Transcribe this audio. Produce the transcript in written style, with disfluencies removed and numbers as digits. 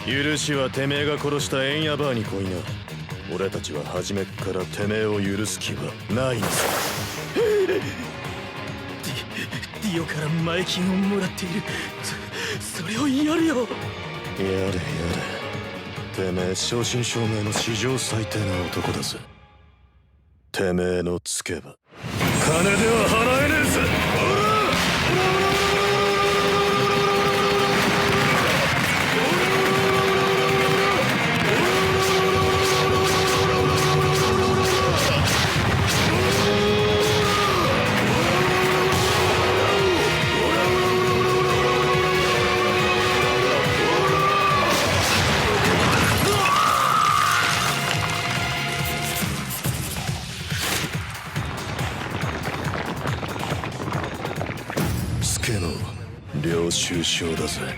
許しはてめえが殺したエンヤバーに来いな。俺たちは初めっからてめえを許す気はないんだ。ディオから前金をもらっている。それをやるよ。やれやれ。てめえ正真正銘の史上最低な男だぜ。てめえのつけば金では払えねえぜ。スケの領収書だぜ。